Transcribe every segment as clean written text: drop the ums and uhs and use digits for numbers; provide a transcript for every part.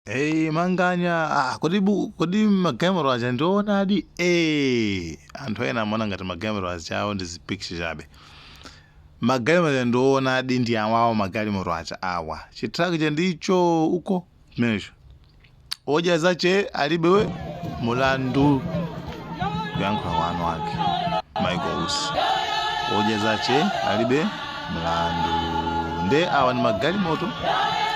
Manganya kodi magamero aja ndiona adi anthu ena amaona ngati magamero ajawo ndi zipikisha chabe. Magalimoto ndiona adi ndi awawo magalimoto aja awa chitrakita ndicho uko menecho oja zache alibe mulandu kuyankhula wanu wake Michael Usi oja zache alibe mulandu nde awa ni magalimoto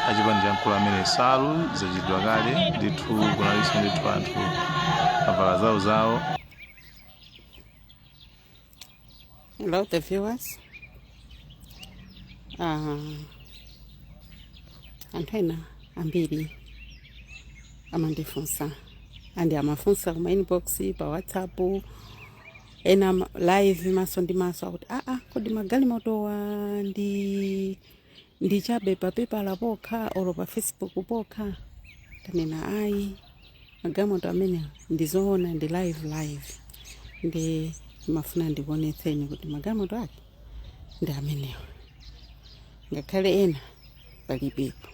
achipani chankula amene salu zachitidwa kale ndithu kunaliso ndithu anthu avala zawo. Hello the viewers. Anthu ena ambiri amandifunsa andi amafunsa kuma inbox pa WhatsApp ena live maso ndi maso akuti kodi magalimoto wa ndi chabe pa PayPal pokha olo pa Facebook pokha. Tanena ayi magalimoto amene ndizoona ndi live ndi mafuna ndikuonetseni kuti magalimoto ake ndi amenewa ngakhale ena palibepo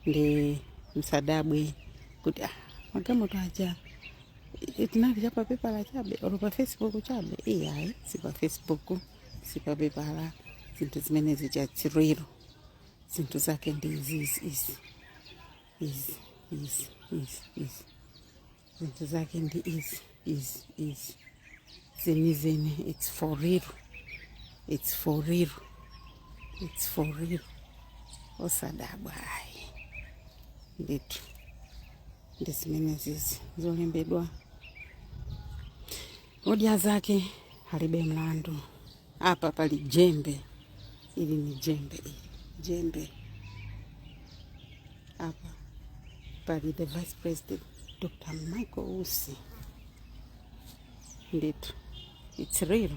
ndi msadabwe kuti magalimoto aja tinali chapa PayPal chabe olo pa Facebook chabe. Ayi si pa Facebook si pa PayPal zinthu zimene zichatsiriro zinthu zake ndi izi zinthu zake ndi izi zeni it's for real osadabwa ayi ndithu ndi zimene zizi zolembedwa odia zake halibe mlandu. Apa pali jembe, ili ni jembe apa pali the Vice President Dr. Michael Usi ndithu it's real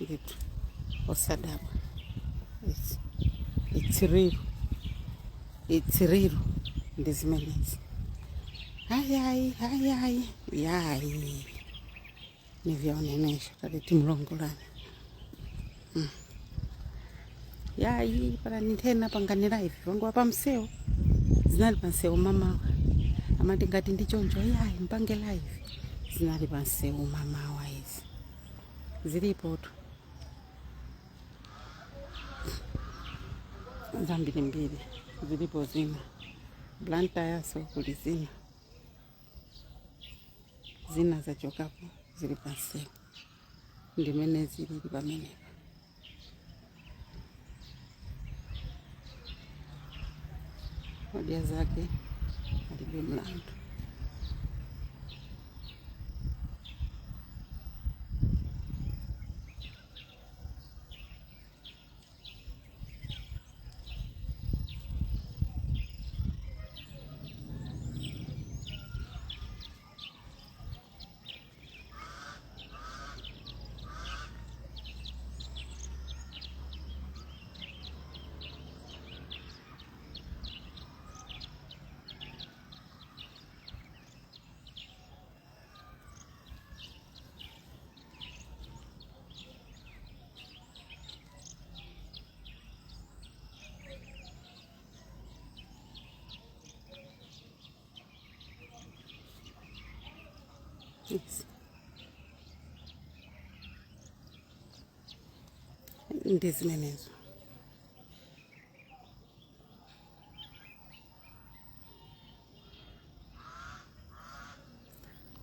ndithu osadabwa it's real ndi zimenezi. Hayi nivyaonenesha kati timlongolani yayi para nithena panganira hivi wangu hapa mseo zinali panseo mama amati ngati ndichonjo yayi mpange live zinali panseo mama wa hizi zilipo tu zambiri mbili zilipo zina blanta yaso kulizina zina za chokapo zili panseo ndimene zili pamene odia zake alibe mlandu. Yes. Ndi zimenezo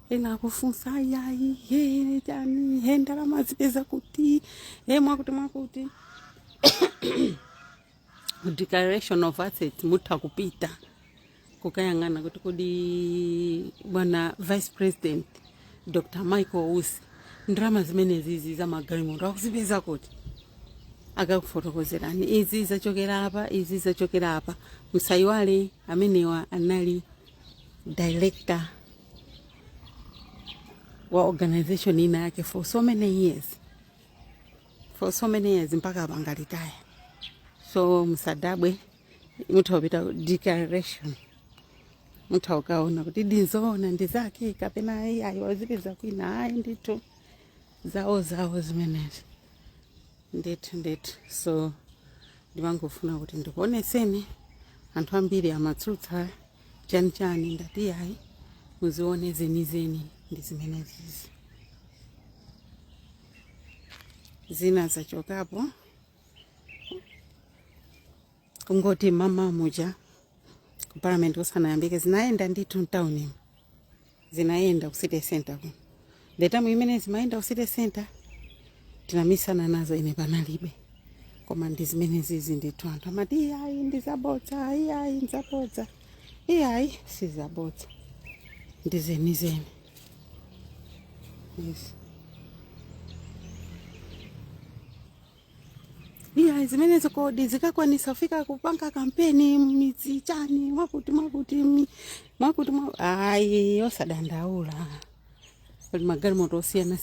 ena kufunsa yayi tani hendala mazipeza kuti mwakuti declaration of assets mutha kupita kukayangana kuti kodi bwana Vice President Dr. Michael Usi ndrama zimene zizi za magalimoto akuzipeza kuti akakufotokozerani izi zachokera apa msayiwale amenewa anali director wa organization ina yake for so many years mpaka abangalitaya. So msadabwe mutawapita declaration mutawakaona kuti dinzona ndi zake kapena ayi wazipeza kwina ayi ndithu zawo zimenezi ndithu. So ndimangofuna kuti ndikuoneseni anthu ambiri amatsutsa chani ndati ayi muzione zenizeni ndi zimenezizi. Zina zachokapo kungoti mama muja ku parliament kusanayambike zinaenda ndithu mtauni, zinaenda ku city center ku ndetamu imene zimaenda ku city center tinamisana nazo ine panalibe, koma ndi zimenezizi ndithu anthu amati ayi ndizabodza, ayi nzabodza, ayi sizabodza, ndi zenizeni. Yes. Zimenezo kodi zikakwanisa kufika kupanga kampeni midzi chani mwakuti ayi osadandaula, pali magalimoto osiyana.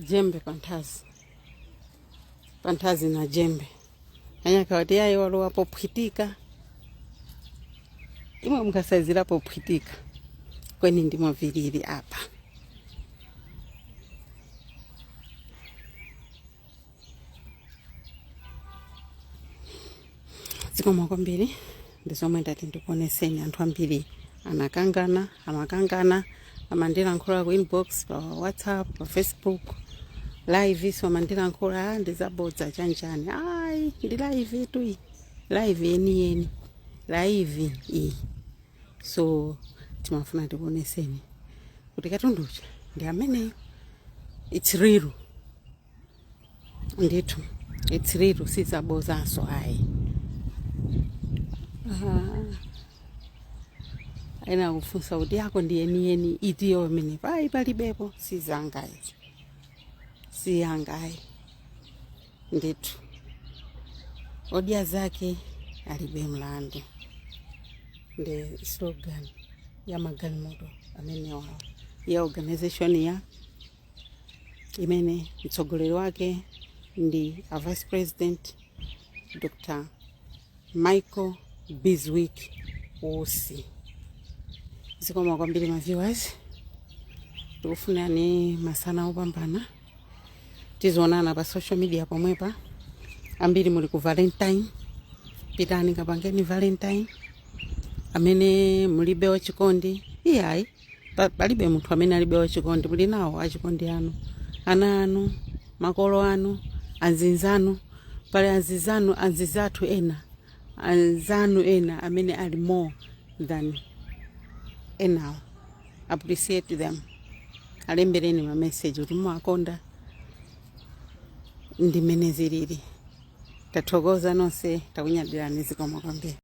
Jembe pantazi na jembe anyakawati yayi walowapo pwitika imwe mukasazirapo pwitika kweni ndimo viriri apa. Zikomo kwambiri ndizomwe ndati ndikuoneseni anthu ambiri amakangana amandilankhula ku inbox pa WhatsApp pa Facebook live, so amandilankhula ndizabodza chani ayi ndi live tu live yeni live so timafuna tikuoneseni kuti katunducha ndi amene it's real ndithu, it's real, sizabodzaso ayi. Ena kufunsa kuti yako ndi yeni itiyo amene ayi palibepo, sizangayi siyangayi ndithu, odia zake alibe mlandu. Ndi slogan ya magalimoto amene wao ya organization ya imene mtsogoleri wake ndi a Vice President Dr. Michael Biswick Osi. Zikomo kwambiri ma viewers, tikufunani masana opambana, tizonana pa social media pomwepa. Ambiri muli ku Valentine, pitani kapangeni Valentine. Amene mulibe wachikondi iyayi, palibe munthu amene alibe wachikondi, muli nawo achikondi anu, ana anu, makolo anu, anzinzanu, pali anzizathu ena, anzanu ena amene ali more than ena. Appreciate them, alembereni ma message kuti mwakonda ndi meneziriri. Tathokoza nonse, takunyadirani. Zikomo kwambiri.